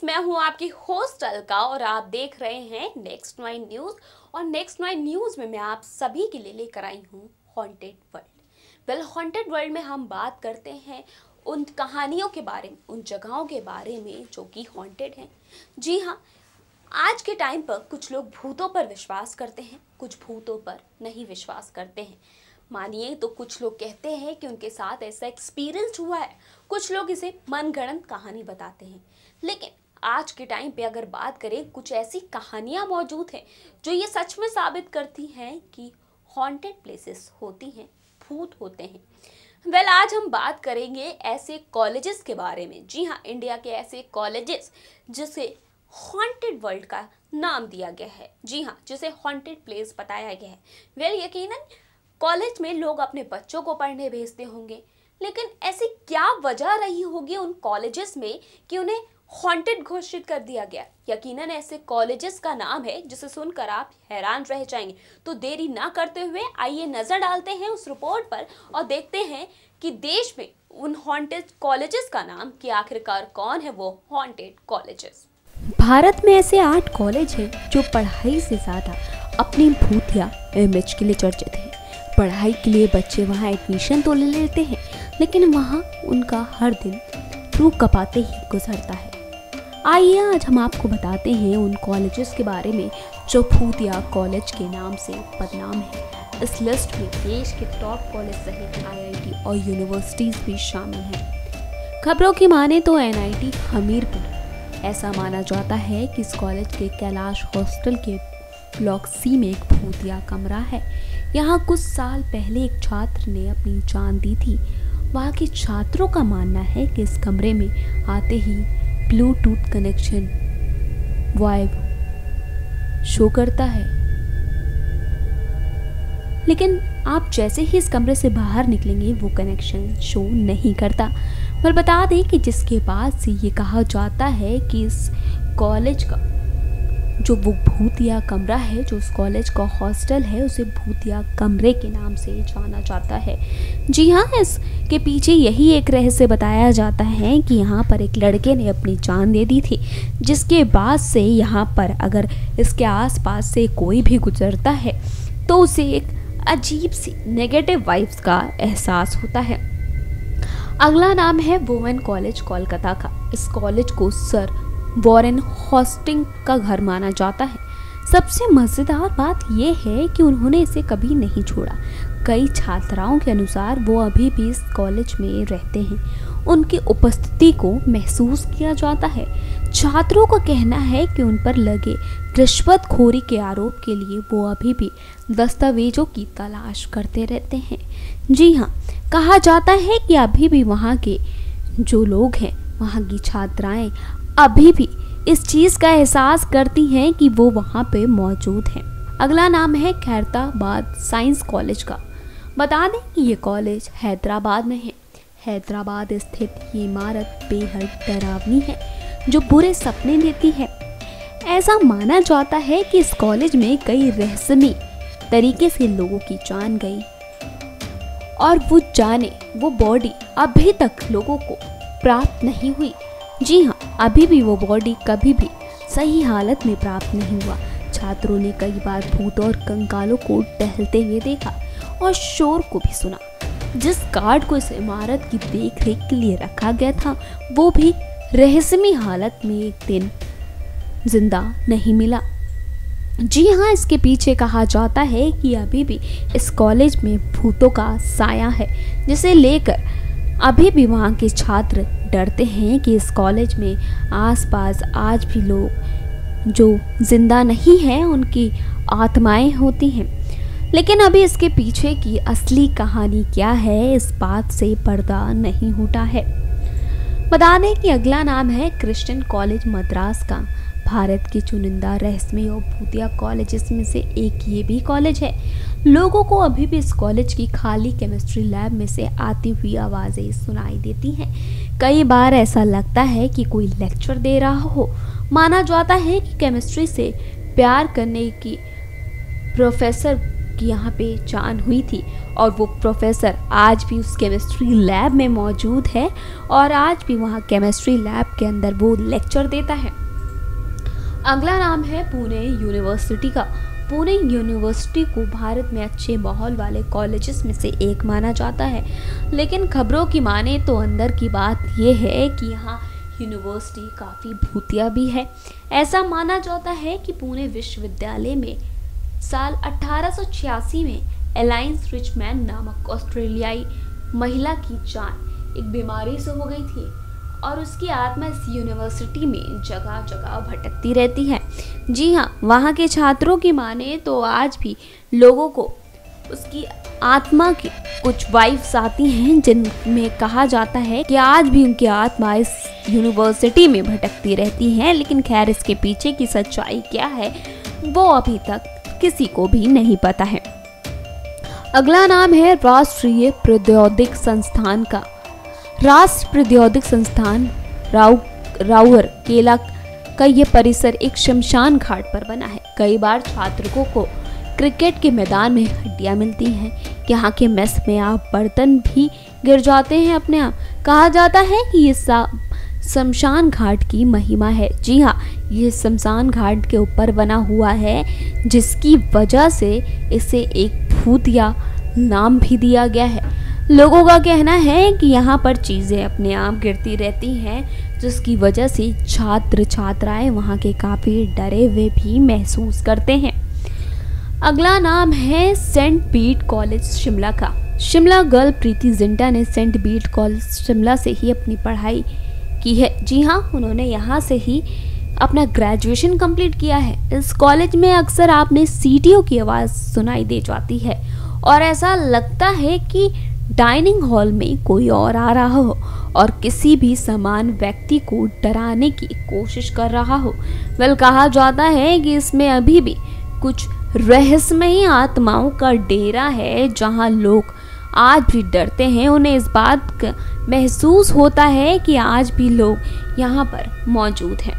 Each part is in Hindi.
मैं हूं आपकी होस्ट अलका और आप देख रहे हैं नेक्स्ट 9 न्यूज़। और नेक्स्ट 9 न्यूज़ में मैं आप सभी के लिए लेकर आई हूं हॉन्टेड वर्ल्ड। हॉन्टेड वर्ल्ड में हम बात करते हैं उन कहानियों के बारे में, उन जगहों के बारे में जो कि हॉन्टेड हैं। जी हाँ, आज के टाइम पर कुछ लोग भूतों पर विश्वास करते हैं, कुछ भूतों पर नहीं विश्वास करते हैं। मानिए तो कुछ लोग कहते हैं कि उनके साथ ऐसा एक्सपीरियंस हुआ है, कुछ लोग इसे मनगढ़ंत कहानी बताते हैं। लेकिन आज के टाइम पे अगर बात करें, कुछ ऐसी कहानियां मौजूद हैं जो ये सच में साबित करती हैं कि हॉन्टेड प्लेसेस होती हैं, भूत होते हैं। आज हम बात करेंगे ऐसे कॉलेजेस के बारे में। जी हाँ, इंडिया के ऐसे कॉलेजेस जिसे हॉन्टेड वर्ल्ड का नाम दिया गया है। जी हाँ, जिसे हॉन्टेड प्लेस बताया गया है। यकीनन कॉलेज में लोग अपने बच्चों को पढ़ने भेजते होंगे, लेकिन ऐसी क्या वजह रही होगी उन कॉलेजेस में कि उन्हें हॉन्टेड घोषित कर दिया गया। यकीनन ऐसे कॉलेजेस का नाम है जिसे सुनकर आप हैरान रह जाएंगे। तो देरी ना करते हुए आइए नजर डालते हैं उस रिपोर्ट पर और देखते हैं कि देश में उन हॉन्टेड कॉलेजेस का नाम कि आखिरकार कौन है वो हॉन्टेड कॉलेजेस। भारत में ऐसे 8 कॉलेज हैं जो पढ़ाई से ज़्यादा अपनी भूतिया इमेज के लिए चर्चित हैं। पढ़ाई के लिए बच्चे वहाँ एडमिशन तो ले लेते हैं, लेकिन वहाँ उनका हर दिन रूह कपाते ही गुजरता है। आइए आज हम आपको बताते हैं उन कॉलेजेस के बारे में जो भूतिया कॉलेज के नाम से बदनाम है। इस लिस्ट में देश के टॉप कॉलेज सहित IIT और यूनिवर्सिटीज़ भी शामिल हैं। खबरों की माने तो NIT हमीरपुर, ऐसा माना जाता है कि इस कॉलेज के कैलाश हॉस्टल के ब्लॉक C में एक भूतिया कमरा है। यहाँ कुछ साल पहले एक छात्र ने अपनी जान दी थी। वहाँ के छात्रों का मानना है कि इस कमरे में आते ही ब्लूटूथ कनेक्शन वाइब शो करता है, लेकिन आप जैसे ही इस कमरे से बाहर निकलेंगे वो कनेक्शन शो नहीं करता। पर बता दें कि जिसके बाद से ये कहा जाता है कि इस कॉलेज का जो वो भूतिया कमरा है, जो उस कॉलेज का हॉस्टल है, उसे भूतिया कमरे के नाम से जाना जाता है। जी हाँ, इसके पीछे यही एक रहस्य बताया जाता है कि यहाँ पर एक लड़के ने अपनी जान दे दी थी, जिसके बाद से यहाँ पर अगर इसके आसपास से कोई भी गुजरता है तो उसे एक अजीब सी नेगेटिव वाइब्स का एहसास होता है। अगला नाम है वुमेन कॉलेज कोलकाता का। इस कॉलेज को सर वॉरेन हॉस्टिंग का घर माना जाता है। सबसे मज़ेदार बात यह है कि उन्होंने इसे कभी नहीं छोड़ा। कई छात्राओं के अनुसार वो अभी भी इस कॉलेज में रहते हैं। उनकी उपस्थिति को महसूस किया जाता है। छात्रों का कहना है कि उन पर लगे रिश्वतखोरी के आरोप के लिए वो अभी भी दस्तावेजों की तलाश करते रहते हैं। जी हाँ, कहा जाता है कि अभी भी वहाँ के जो लोग हैं, वहाँ की छात्राएं अभी भी इस चीज़ का एहसास करती हैं कि वो वहाँ पे मौजूद हैं। अगला नाम है खैरताबाद साइंस कॉलेज का। बता दें कि ये कॉलेज हैदराबाद में है। हैदराबाद स्थित ये इमारत बेहद डरावनी है, जो बुरे सपने देती है। ऐसा माना जाता है कि इस कॉलेज में कई रहस्यमयी तरीके से लोगों की जान गई और वो बॉडी अभी तक लोगों को प्राप्त नहीं हुई। जी हाँ, अभी भी वो बॉडी कभी भी सही हालत में प्राप्त नहीं हुआ। छात्रों ने कई बार भूत और कंकालों को टहलते हुए देखा और शोर को भी सुना। जिस गार्ड को इस इमारत की देखरेख के लिए रखा गया था, वो भी रहस्यमयी हालत में एक दिन जिंदा नहीं मिला। जी हाँ, इसके पीछे कहा जाता है कि अभी भी इस कॉलेज में भूतों का साया है, जिसे लेकर अभी भी वहाँ के छात्र डरते हैं कि इस कॉलेज में आसपास आज भी लोग जो जिंदा नहीं हैं, उनकी आत्माएं होती हैं। लेकिन अभी इसके पीछे की असली कहानी क्या है, इस बात से पर्दा नहीं हटा है। बता दें कि अगला नाम है क्रिश्चियन कॉलेज मद्रास का। भारत के चुनिंदा रहस्यमय और भूतिया कॉलेजेस में से एक ये भी कॉलेज है। लोगों को अभी भी इस कॉलेज की खाली केमिस्ट्री लैब में से आती हुई आवाज़ें सुनाई देती हैं। कई बार ऐसा लगता है कि कोई लेक्चर दे रहा हो। माना जाता है कि केमिस्ट्री से प्यार करने की प्रोफेसर उसकी यहाँ पे जान हुई थी और वो प्रोफेसर आज भी उस केमिस्ट्री लैब में मौजूद है और आज भी वहाँ केमिस्ट्री लैब के अंदर वो लेक्चर देता है। अगला नाम है पुणे यूनिवर्सिटी का। पुणे यूनिवर्सिटी को भारत में अच्छे माहौल वाले कॉलेजेस में से एक माना जाता है, लेकिन खबरों की माने तो अंदर की बात ये है कि यहाँ यूनिवर्सिटी काफ़ी भूतिया भी है। ऐसा माना जाता है कि पुणे विश्वविद्यालय में साल 1886 में एलाइंस रिचमैन नामक ऑस्ट्रेलियाई महिला की जान एक बीमारी से हो गई थी और उसकी आत्मा इस यूनिवर्सिटी में जगह जगह भटकती रहती है। जी हाँ, वहाँ के छात्रों की माने तो आज भी लोगों को उसकी आत्मा की कुछ वाइब्स आती हैं, जिनमें कहा जाता है कि आज भी उनकी आत्मा इस यूनिवर्सिटी में भटकती रहती है। लेकिन खैर, इसके पीछे की सच्चाई क्या है वो अभी तक किसी को भी नहीं पता है। अगला नाम है राष्ट्रीय प्रौद्योगिक संस्थान का। राष्ट्रीय प्रौद्योगिक संस्थान राउर केला का ये परिसर एक शमशान घाट पर बना है। कई बार छात्रों को क्रिकेट के मैदान में हड्डियां मिलती हैं। यहाँ के मेस में आप बर्तन भी गिर जाते हैं अपने आप। कहा जाता है कि ये शमशान घाट की महिमा है। जी हाँ, ये शमशान घाट के ऊपर बना हुआ है, जिसकी वजह से इसे एक भूतिया नाम भी दिया गया है। लोगों का कहना है कि यहाँ पर चीज़ें अपने आप गिरती रहती हैं, जिसकी वजह से छात्र छात्राएं वहाँ के काफ़ी डरे हुए भी महसूस करते हैं। अगला नाम है सेंट पीट कॉलेज शिमला का। शिमला गर्ल प्रीति जिंटा ने सेंट पीट कॉलेज शिमला से ही अपनी पढ़ाई की है। जी हाँ, उन्होंने यहाँ से ही अपना ग्रेजुएशन कंप्लीट किया है। इस कॉलेज में अक्सर आपने सीटियों की आवाज़ सुनाई दे जाती है और ऐसा लगता है कि डाइनिंग हॉल में कोई और आ रहा हो और किसी भी समान व्यक्ति को डराने की कोशिश कर रहा हो। कहा जाता है कि इसमें अभी भी कुछ रहस्यमयी आत्माओं का डेरा है, जहां लोग आज भी डरते हैं। उन्हें इस बात का महसूस होता है कि आज भी लोग यहाँ पर मौजूद हैं।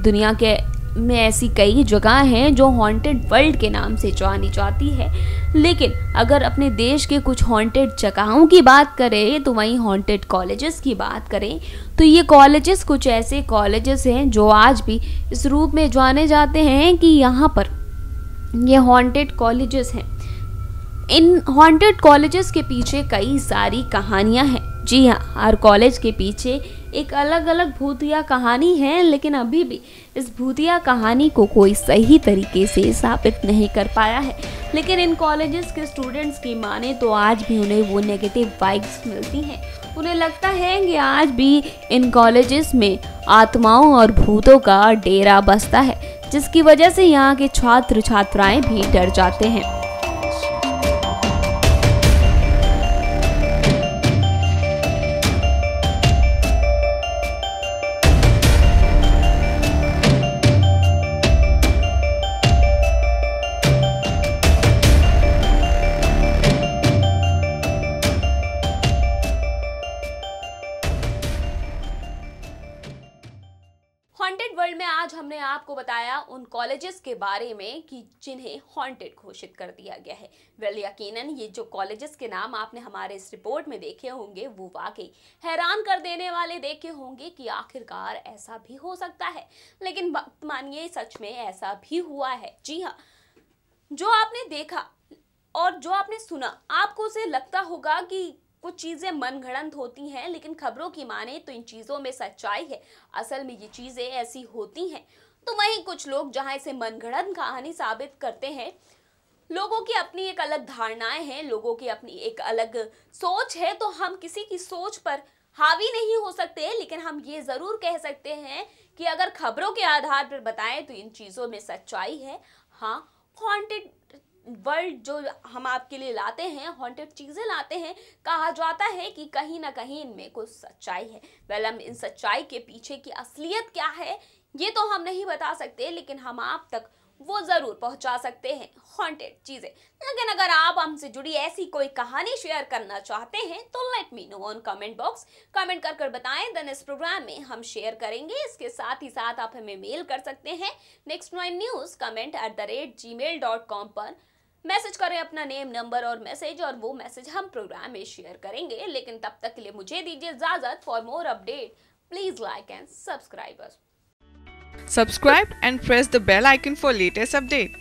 दुनिया के में ऐसी कई जगह हैं जो हॉन्टेड वर्ल्ड के नाम से जानी जाती है, लेकिन अगर अपने देश के कुछ हॉन्टेड जगहों की बात करें तो वहीं हॉन्टेड कॉलेजेस की बात करें तो ये कॉलेजेस कुछ ऐसे कॉलेजेस हैं जो आज भी इस रूप में जाने जाते हैं कि यहाँ पर ये हॉन्टेड कॉलेजेस हैं। इन हॉन्टेड कॉलेजेस के पीछे कई सारी कहानियाँ हैं। जी हाँ, हर कॉलेज के पीछे एक अलग अलग भूतिया कहानी है, लेकिन अभी भी इस भूतिया कहानी को कोई सही तरीके से साबित नहीं कर पाया है। लेकिन इन कॉलेजेस के स्टूडेंट्स की माने तो आज भी उन्हें वो नेगेटिव वाइब्स मिलती हैं। उन्हें लगता है कि आज भी इन कॉलेजेस में आत्माओं और भूतों का डेरा बसता है, जिसकी वजह से यहाँ के छात्र छात्राएं भी डर जाते हैं। हॉन्टेड वर्ल्ड में आज हमने आपको बताया उन कॉलेजेस के बारे में कि जिन्हें हॉन्टेड घोषित कर दिया गया है। यकीनन ये जो कॉलेजेस के नाम आपने हमारे इस रिपोर्ट में देखे होंगे वो वाकई हैरान कर देने वाले देखे होंगे कि आखिरकार ऐसा भी हो सकता है। लेकिन मानिए सच में ऐसा भी हुआ है। जी हाँ, जो आपने देखा और जो आपने सुना, आपको उसे लगता होगा कि कुछ चीज़ें मनगढ़ंत होती हैं, लेकिन खबरों की माने तो इन चीज़ों में सच्चाई है। असल में ये चीज़ें ऐसी होती हैं। तो वहीं कुछ लोग जहां इसे मनगढ़ंत कहानी साबित करते हैं, लोगों की अपनी एक अलग धारणाएं हैं, लोगों की अपनी एक अलग सोच है, तो हम किसी की सोच पर हावी नहीं हो सकते। लेकिन हम ये ज़रूर कह सकते हैं कि अगर खबरों के आधार पर बताएं तो इन चीज़ों में सच्चाई है। हाँ, हॉन्टेड वर्ल्ड जो हम आपके लिए लाते हैं, हॉन्टेड चीज़ें लाते हैं, कहा जाता है कि कहीं ना कहीं इनमें कुछ सच्चाई है। हम इन सच्चाई के पीछे की असलियत क्या है ये तो हम नहीं बता सकते, लेकिन हम आप तक वो ज़रूर पहुंचा सकते हैं हॉन्टेड चीज़ें। लेकिन अगर आप हमसे जुड़ी ऐसी कोई कहानी शेयर करना चाहते हैं तो let me know on comment box. Comment कर बताएं, देन इस प्रोग्राम में हम शेयर करेंगे। इसके साथ ही साथ आप हमें मेल कर सकते हैं next9news@gmail.com पर। मैसेज करें अपना नेम, नंबर और मैसेज, और वो मैसेज हम प्रोग्राम में शेयर करेंगे। लेकिन तब तक के लिए मुझे दीजिए इजाजत। For more update please like and subscribe us. Subscribe and press the bell icon for latest update.